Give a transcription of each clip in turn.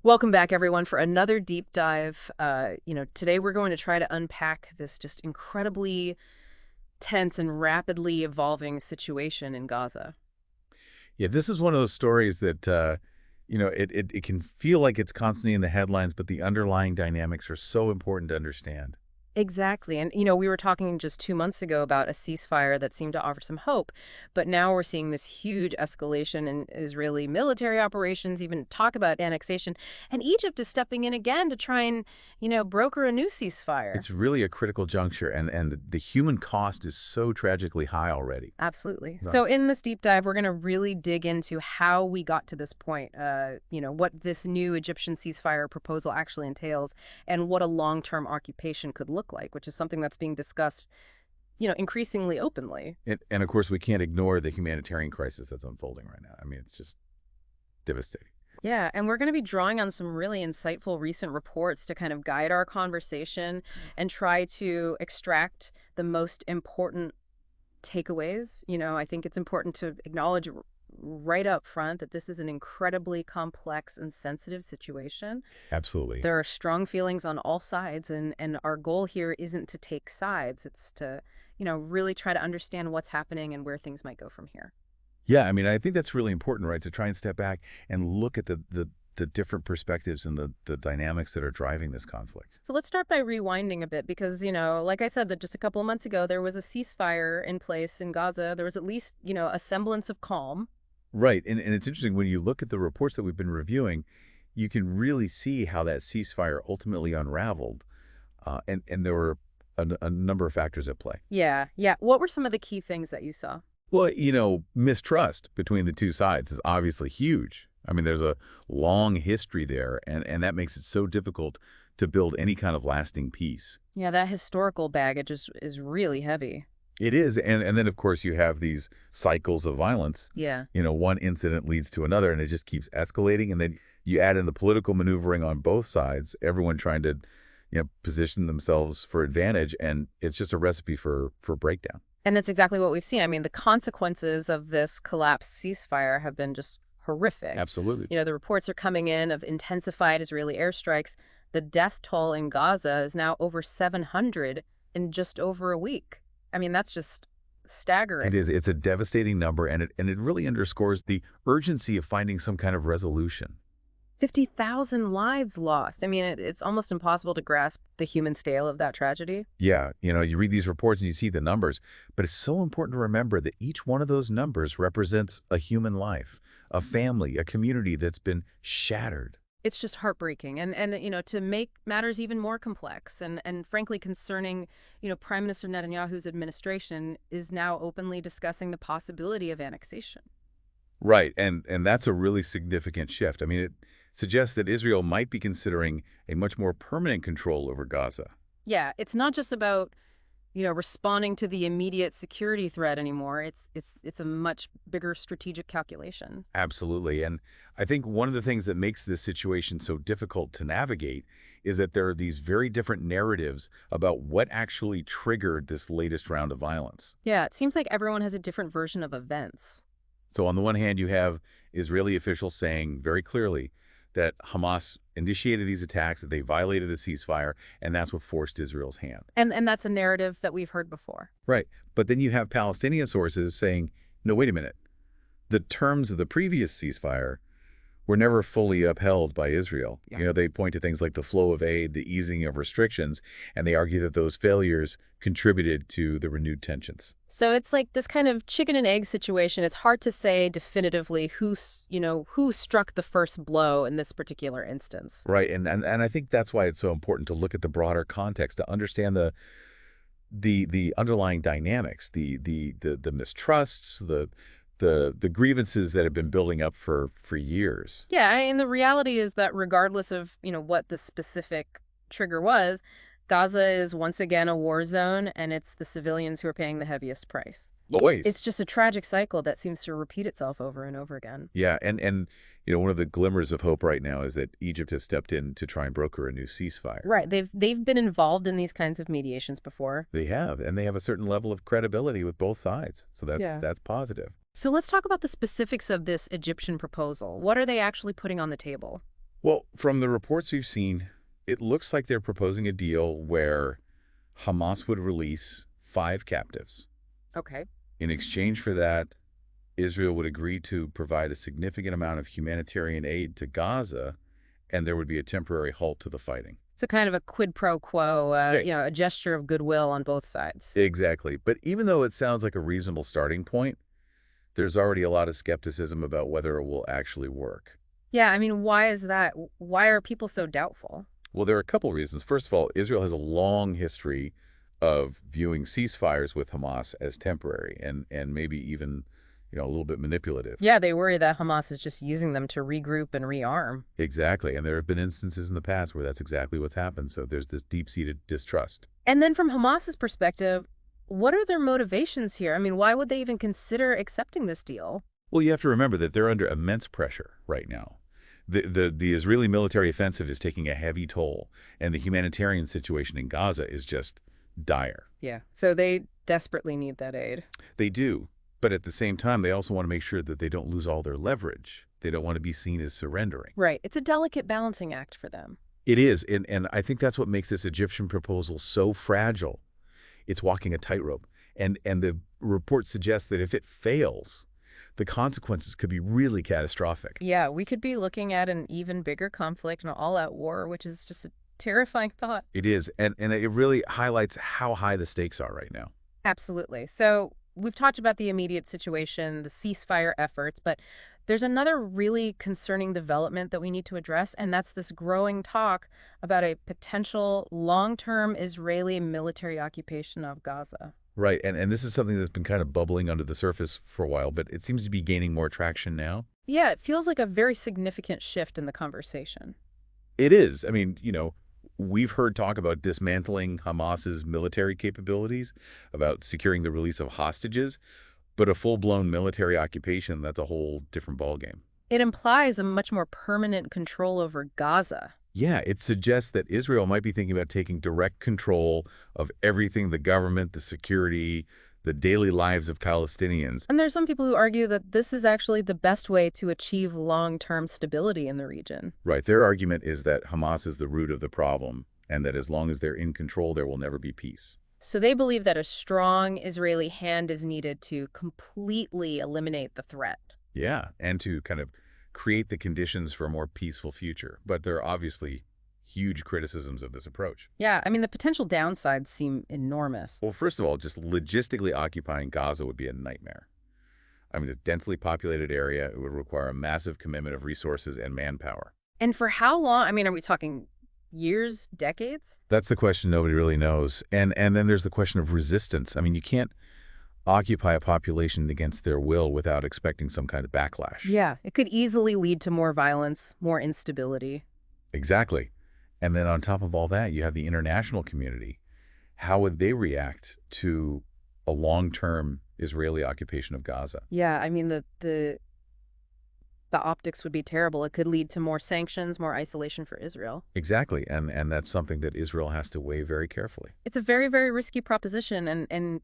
Welcome back, everyone, for another deep dive. Today we're going to try to unpack this just incredibly tense and rapidly evolving situation in Gaza. Yeah, this is one of those stories that, it can feel like it's constantly in the headlines, but the underlying dynamics are so important to understand. Exactly. And, we were talking just 2 months ago about a ceasefire that seemed to offer some hope. But now we're seeing this huge escalation in Israeli military operations, even talk about annexation. And Egypt is stepping in again to try and, broker a new ceasefire. It's really a critical juncture, and the human cost is so tragically high already. Absolutely. Right. So in this deep dive, we're going to really dig into how we got to this point, what this new Egyptian ceasefire proposal actually entails and what a long-term occupation could look like, which is something that's being discussed, increasingly openly. And of course, we can't ignore the humanitarian crisis that's unfolding right now. I mean, it's just devastating. Yeah, and we're going to be drawing on some really insightful recent reports to kind of guide our conversation and try to extract the most important takeaways. I think it's important to acknowledge right up front that this is an incredibly complex and sensitive situation. Absolutely. There are strong feelings on all sides, and our goal here isn't to take sides. It's to, really try to understand what's happening and where things might go from here. Yeah, I mean, I think that's really important, right? To try and step back and look at the different perspectives and the dynamics that are driving this conflict. So let's start by rewinding a bit because, like I said, that just a couple of months ago, there was a ceasefire in place in Gaza. There was at least, a semblance of calm. Right. And it's interesting when you look at the reports that we've been reviewing, you can really see how that ceasefire ultimately unraveled. And there were a number of factors at play. Yeah, yeah. What were some of the key things that you saw? Well, mistrust between the two sides is obviously huge. I mean, there's a long history there, and that makes it so difficult to build any kind of lasting peace. Yeah, that historical baggage is really heavy. It is, and then, of course, you have these cycles of violence. Yeah. One incident leads to another, and it just keeps escalating. And then you add in the political maneuvering on both sides, everyone trying to, position themselves for advantage, and it's just a recipe for breakdown. And that's exactly what we've seen. I mean, the consequences of this collapsed ceasefire have been just horrific. Absolutely. The reports are coming in of intensified Israeli airstrikes. The death toll in Gaza is now over 700 in just over a week. I mean, that's just staggering. It is. It's a devastating number, and it really underscores the urgency of finding some kind of resolution. 50,000 lives lost. I mean, it's almost impossible to grasp the human scale of that tragedy. Yeah, you read these reports and you see the numbers, but it's so important to remember that each one of those numbers represents a human life, a family, a community that's been shattered. It's just heartbreaking. And to make matters even more complex and frankly concerning, Prime Minister Netanyahu's administration is now openly discussing the possibility of annexation. Right, and that's a really significant shift. I mean, it suggests that Israel might be considering a much more permanent control over Gaza. Yeah, it's not just about, responding to the immediate security threat anymore. It's a much bigger strategic calculation. Absolutely, and I think one of the things that makes this situation so difficult to navigate is that there are these very different narratives about what actually triggered this latest round of violence. Yeah, it seems like everyone has a different version of events. So on the one hand, you have Israeli officials saying very clearly that Hamas initiated these attacks, that they violated the ceasefire, and that's what forced Israel's hand. And that's a narrative that we've heard before. Right. But then you have Palestinian sources saying, no, wait a minute. The terms of the previous ceasefire were never fully upheld by Israel. Yeah. They point to things like the flow of aid, the easing of restrictions, and they argue that those failures contributed to the renewed tensions. So it's like this kind of chicken and egg situation. It's hard to say definitively who struck the first blow in this particular instance. Right. And I think that's why it's so important to look at the broader context, to understand the underlying dynamics, the mistrusts, the grievances that have been building up for years. Yeah, I mean, the reality is that regardless of, what the specific trigger was, Gaza is once again a war zone, and it's the civilians who are paying the heaviest price. Always. It's just a tragic cycle that seems to repeat itself over and over again. Yeah, and one of the glimmers of hope right now is that Egypt has stepped in to try and broker a new ceasefire. Right. They've been involved in these kinds of mediations before. They have, and they have a certain level of credibility with both sides. So Yeah. that's positive. So let's talk about the specifics of this Egyptian proposal. What are they actually putting on the table? Well, from the reports we've seen, it looks like they're proposing a deal where Hamas would release 5 captives. Okay. In exchange for that, Israel would agree to provide a significant amount of humanitarian aid to Gaza, and there would be a temporary halt to the fighting. So kind of a quid pro quo, Hey. a gesture of goodwill on both sides. Exactly. But even though it sounds like a reasonable starting point, there's already a lot of skepticism about whether it will actually work. Yeah, I mean, why is that? Why are people so doubtful? Well, there are a couple reasons. First of all, Israel has a long history of viewing ceasefires with Hamas as temporary and maybe even, a little bit manipulative. Yeah, they worry that Hamas is just using them to regroup and rearm. Exactly. And there have been instances in the past where that's exactly what's happened. So there's this deep-seated distrust. And then from Hamas's perspective, what are their motivations here? I mean, why would they even consider accepting this deal? Well, you have to remember that they're under immense pressure right now. The Israeli military offensive is taking a heavy toll, and the humanitarian situation in Gaza is just dire. Yeah. So they desperately need that aid. They do, but at the same time, they also want to make sure that they don't lose all their leverage. They don't want to be seen as surrendering. Right. It's a delicate balancing act for them. It is, and I think that's what makes this Egyptian proposal so fragile. It's walking a tightrope, and the report suggests that if it fails, the consequences could be really catastrophic. Yeah, we could be looking at an even bigger conflict, an all-out war, which is just a terrifying thought. It is, and it really highlights how high the stakes are right now. Absolutely. So we've talked about the immediate situation, the ceasefire efforts, but there's another really concerning development that we need to address, and that's this growing talk about a potential long-term Israeli military occupation of Gaza. Right, and this is something that's been kind of bubbling under the surface for a while, but it seems to be gaining more traction now. Yeah, it feels like a very significant shift in the conversation. It is. I mean, we've heard talk about dismantling Hamas's military capabilities, about securing the release of hostages, but a full-blown military occupation, that's a whole different ballgame. It implies a much more permanent control over Gaza. Yeah, it suggests that Israel might be thinking about taking direct control of everything, the government, the security, the daily lives of Palestinians. And there's some people who argue that this is actually the best way to achieve long-term stability in the region. Right, their argument is that Hamas is the root of the problem, and that as long as they're in control, there will never be peace. So they believe that a strong Israeli hand is needed to completely eliminate the threat. Yeah, and to kind of create the conditions for a more peaceful future. But there are obviously huge criticisms of this approach. Yeah, I mean, the potential downsides seem enormous. Well, first of all, just logistically occupying Gaza would be a nightmare. I mean, it's a densely populated area. It would require a massive commitment of resources and manpower. And for how long? I mean, are we talking years, decades? That's the question nobody really knows. And then there's the question of resistance. I mean, you can't occupy a population against their will without expecting some kind of backlash. Yeah, it could easily lead to more violence, more instability. Exactly. And then on top of all that, you have the international community. How would they react to a long-term Israeli occupation of Gaza? Yeah, I mean, the optics would be terrible. It could lead to more sanctions, more isolation for Israel. Exactly. And that's something that Israel has to weigh very carefully. It's a very, very risky proposition, and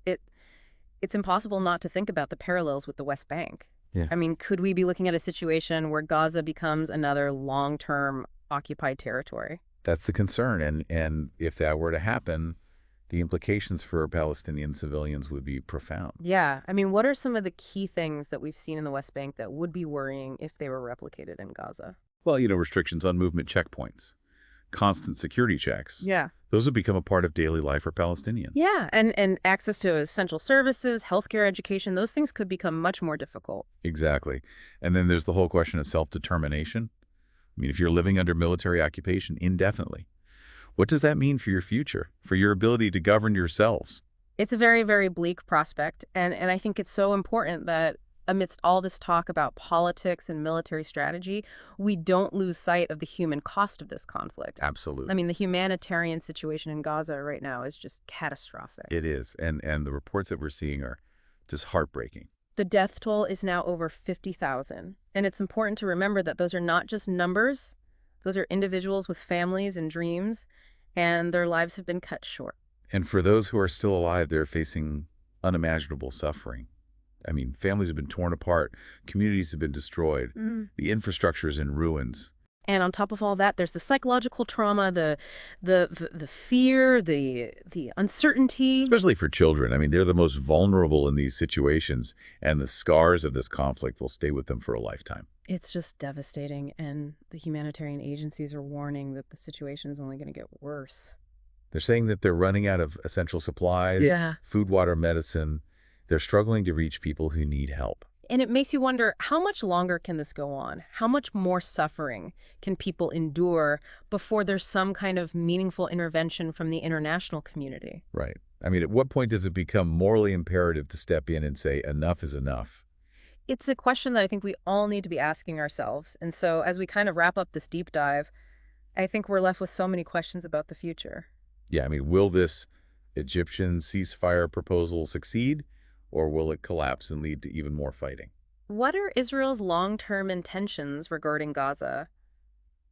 it's impossible not to think about the parallels with the West Bank. Yeah. I mean, could we be looking at a situation where Gaza becomes another long-term occupied territory? That's the concern. And if that were to happen, the implications for Palestinian civilians would be profound. Yeah. I mean, what are some of the key things that we've seen in the West Bank that would be worrying if they were replicated in Gaza? Well, restrictions on movement checkpoints, constant security checks. Yeah. Those have become a part of daily life for Palestinians. Yeah, and access to essential services, healthcare, education, those things could become much more difficult. Exactly. And then there's the whole question of self-determination. I mean, if you're living under military occupation indefinitely, what does that mean for your future, for your ability to govern yourselves? It's a very, very bleak prospect, and I think it's so important that amidst all this talk about politics and military strategy, we don't lose sight of the human cost of this conflict. Absolutely. I mean, the humanitarian situation in Gaza right now is just catastrophic. It is. And the reports that we're seeing are just heartbreaking. The death toll is now over 50,000. And it's important to remember that those are not just numbers. Those are individuals with families and dreams, and their lives have been cut short. And for those who are still alive, they're facing unimaginable suffering. I mean, families have been torn apart, communities have been destroyed, the infrastructure is in ruins. And on top of all that, there's the psychological trauma, the fear, the uncertainty. Especially for children. I mean, they're the most vulnerable in these situations, and the scars of this conflict will stay with them for a lifetime. It's just devastating, and the humanitarian agencies are warning that the situation is only going to get worse. They're saying that they're running out of essential supplies, Yeah. food, water, medicine. They're struggling to reach people who need help. And it makes you wonder, how much longer can this go on? How much more suffering can people endure before there's some kind of meaningful intervention from the international community? Right. I mean, at what point does it become morally imperative to step in and say enough is enough? It's a question that I think we all need to be asking ourselves. And so as we kind of wrap up this deep dive, I think we're left with so many questions about the future. Yeah, I mean, will this Egyptian ceasefire proposal succeed, or will it collapse and lead to even more fighting? What are Israel's long-term intentions regarding Gaza?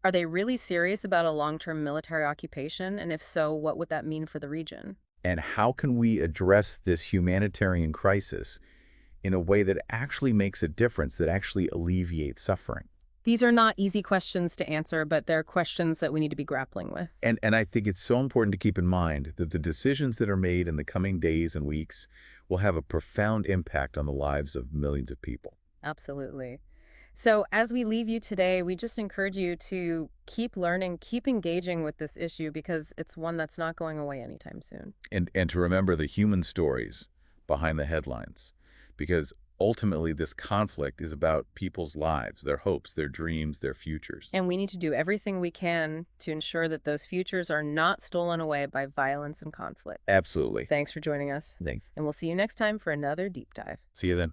Are they really serious about a long-term military occupation? And if so, what would that mean for the region? And how can we address this humanitarian crisis in a way that actually makes a difference, that actually alleviates suffering? These are not easy questions to answer, but they're questions that we need to be grappling with. And I think it's so important to keep in mind that the decisions that are made in the coming days and weeks will have a profound impact on the lives of millions of people. Absolutely. So as we leave you today, we just encourage you to keep learning, keep engaging with this issue because it's one that's not going away anytime soon. And to remember the human stories behind the headlines, because ultimately this conflict is about people's lives, their hopes, their dreams, their futures. And we need to do everything we can to ensure that those futures are not stolen away by violence and conflict. Absolutely. Thanks for joining us, Thanks. and we'll see you next time for another deep dive. See you then.